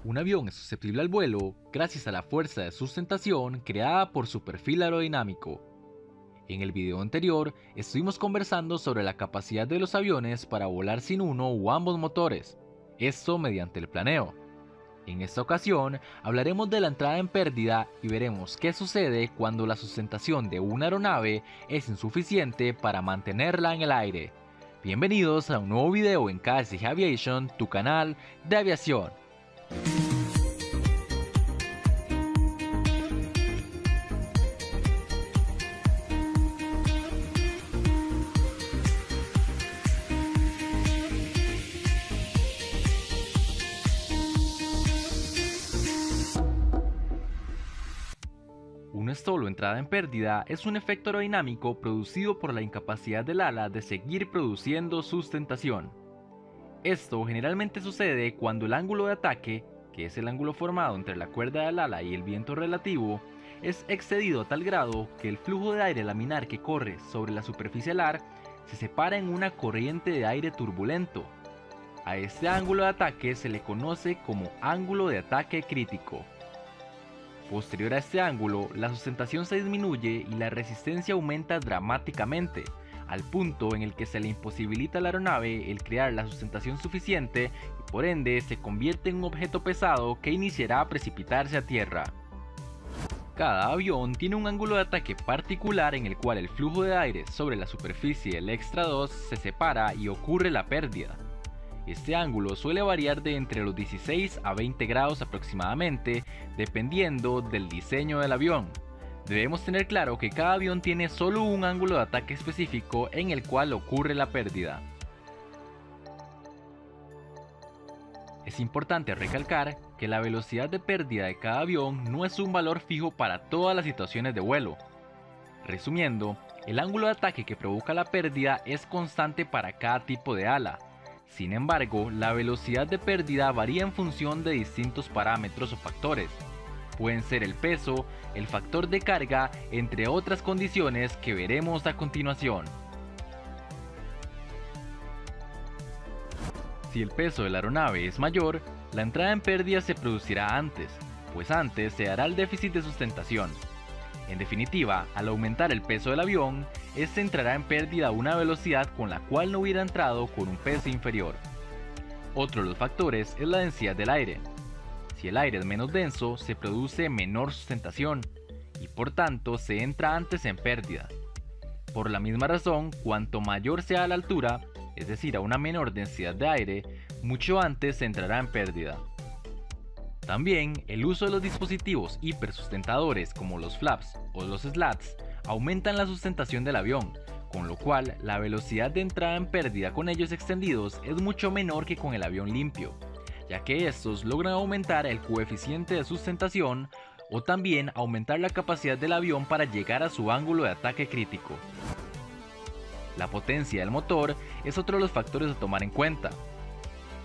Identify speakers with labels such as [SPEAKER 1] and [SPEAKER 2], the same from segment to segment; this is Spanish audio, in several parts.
[SPEAKER 1] Un avión es susceptible al vuelo gracias a la fuerza de sustentación creada por su perfil aerodinámico. En el video anterior estuvimos conversando sobre la capacidad de los aviones para volar sin uno o ambos motores, esto mediante el planeo. En esta ocasión hablaremos de la entrada en pérdida y veremos qué sucede cuando la sustentación de una aeronave es insuficiente para mantenerla en el aire. Bienvenidos a un nuevo video en KSG Aviation, tu canal de aviación. Un stall o entrada en pérdida es un efecto aerodinámico producido por la incapacidad del ala de seguir produciendo sustentación. Esto generalmente sucede cuando el ángulo de ataque, que es el ángulo formado entre la cuerda del ala y el viento relativo, es excedido a tal grado que el flujo de aire laminar que corre sobre la superficie alar se separa en una corriente de aire turbulento. A este ángulo de ataque se le conoce como ángulo de ataque crítico. Posterior a este ángulo, la sustentación se disminuye y la resistencia aumenta dramáticamente, al punto en el que se le imposibilita a la aeronave el crear la sustentación suficiente y por ende se convierte en un objeto pesado que iniciará a precipitarse a tierra. Cada avión tiene un ángulo de ataque particular en el cual el flujo de aire sobre la superficie del extra 2 se separa y ocurre la pérdida. Este ángulo suele variar de entre los 16 a 20 grados aproximadamente, dependiendo del diseño del avión. Debemos tener claro que cada avión tiene solo un ángulo de ataque específico en el cual ocurre la pérdida. Es importante recalcar que la velocidad de pérdida de cada avión no es un valor fijo para todas las situaciones de vuelo. Resumiendo, el ángulo de ataque que provoca la pérdida es constante para cada tipo de ala. Sin embargo, la velocidad de pérdida varía en función de distintos parámetros o factores. Pueden ser el peso, el factor de carga, entre otras condiciones que veremos a continuación. Si el peso de la aeronave es mayor, la entrada en pérdida se producirá antes, pues antes se dará el déficit de sustentación. En definitiva, al aumentar el peso del avión, este entrará en pérdida a una velocidad con la cual no hubiera entrado con un peso inferior. Otro de los factores es la densidad del aire. Si el aire es menos denso, se produce menor sustentación y por tanto se entra antes en pérdida. Por la misma razón, cuanto mayor sea la altura, es decir, a una menor densidad de aire, mucho antes se entrará en pérdida. También, el uso de los dispositivos hipersustentadores como los flaps o los slats aumentan la sustentación del avión, con lo cual la velocidad de entrada en pérdida con ellos extendidos es mucho menor que con el avión limpio, ya que estos logran aumentar el coeficiente de sustentación o también aumentar la capacidad del avión para llegar a su ángulo de ataque crítico. La potencia del motor es otro de los factores a tomar en cuenta,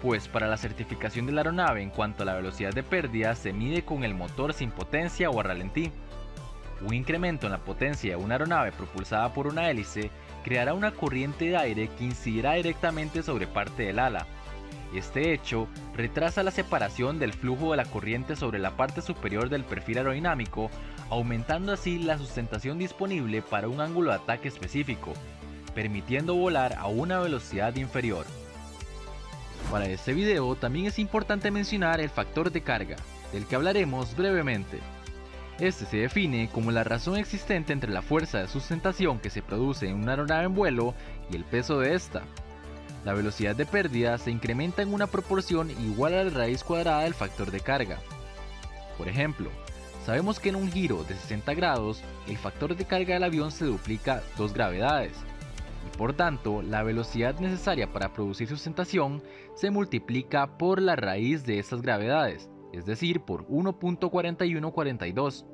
[SPEAKER 1] pues para la certificación de la aeronave en cuanto a la velocidad de pérdida se mide con el motor sin potencia o a ralentí. Un incremento en la potencia de una aeronave propulsada por una hélice creará una corriente de aire que incidirá directamente sobre parte del ala. Este hecho retrasa la separación del flujo de la corriente sobre la parte superior del perfil aerodinámico, aumentando así la sustentación disponible para un ángulo de ataque específico, permitiendo volar a una velocidad inferior. Para este video también es importante mencionar el factor de carga, del que hablaremos brevemente. Este se define como la razón existente entre la fuerza de sustentación que se produce en una aeronave en vuelo y el peso de esta. La velocidad de pérdida se incrementa en una proporción igual a la raíz cuadrada del factor de carga. Por ejemplo, sabemos que en un giro de 60 grados, el factor de carga del avión se duplica 2 gravedades. Y por tanto, la velocidad necesaria para producir sustentación se multiplica por la raíz de estas gravedades, es decir, por 1.4142.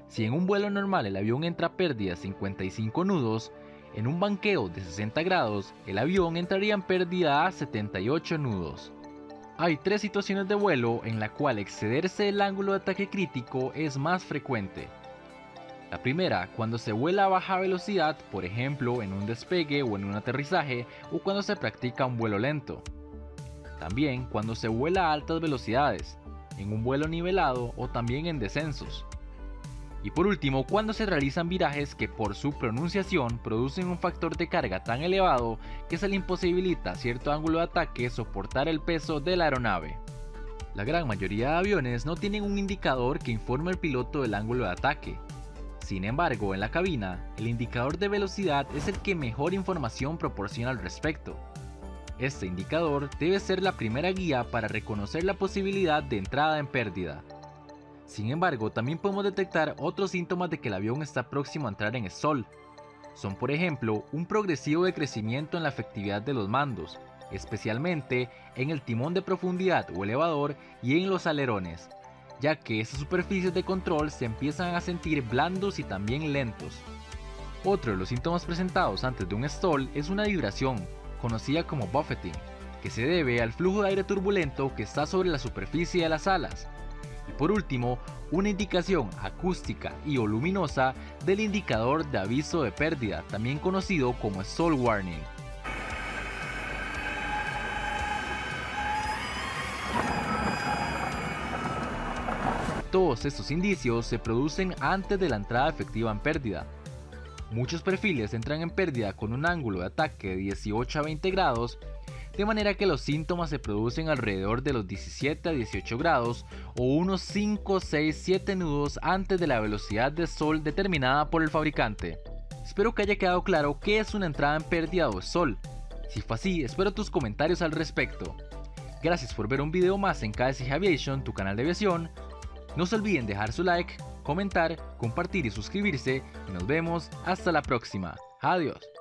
[SPEAKER 1] Si en un vuelo normal el avión entra a pérdida de 55 nudos, en un banqueo de 60 grados, el avión entraría en pérdida a 78 nudos. Hay 3 situaciones de vuelo en la cual excederse el ángulo de ataque crítico es más frecuente. La primera, cuando se vuela a baja velocidad, por ejemplo en un despegue o en un aterrizaje, o cuando se practica un vuelo lento. También cuando se vuela a altas velocidades. en un vuelo nivelado o también en descensos. Y por último, cuando se realizan virajes que por su pronunciación producen un factor de carga tan elevado que se le imposibilita a cierto ángulo de ataque soportar el peso de la aeronave. La gran mayoría de aviones no tienen un indicador que informe al piloto del ángulo de ataque. Sin embargo, en la cabina, el indicador de velocidad es el que mejor información proporciona al respecto. Este indicador debe ser la primera guía para reconocer la posibilidad de entrada en pérdida. Sin embargo, también podemos detectar otros síntomas de que el avión está próximo a entrar en stall. Son, por ejemplo, un progresivo decrecimiento en la efectividad de los mandos, especialmente en el timón de profundidad o elevador y en los alerones, ya que esas superficies de control se empiezan a sentir blandos y también lentos. Otro de los síntomas presentados antes de un stall es una vibración, conocida como buffeting, que se debe al flujo de aire turbulento que está sobre la superficie de las alas. Y por último, una indicación acústica y o luminosa del indicador de aviso de pérdida, también conocido como stall warning. Todos estos indicios se producen antes de la entrada efectiva en pérdida. Muchos perfiles entran en pérdida con un ángulo de ataque de 18 a 20 grados, de manera que los síntomas se producen alrededor de los 17 a 18 grados o unos 5, 6, 7 nudos antes de la velocidad de stall determinada por el fabricante. Espero que haya quedado claro qué es una entrada en pérdida o stall. Si fue así, espero tus comentarios al respecto. Gracias por ver un video más en KSG Aviation, tu canal de aviación. No se olviden dejar su like, comentar, compartir y suscribirse y nos vemos hasta la próxima. Adiós.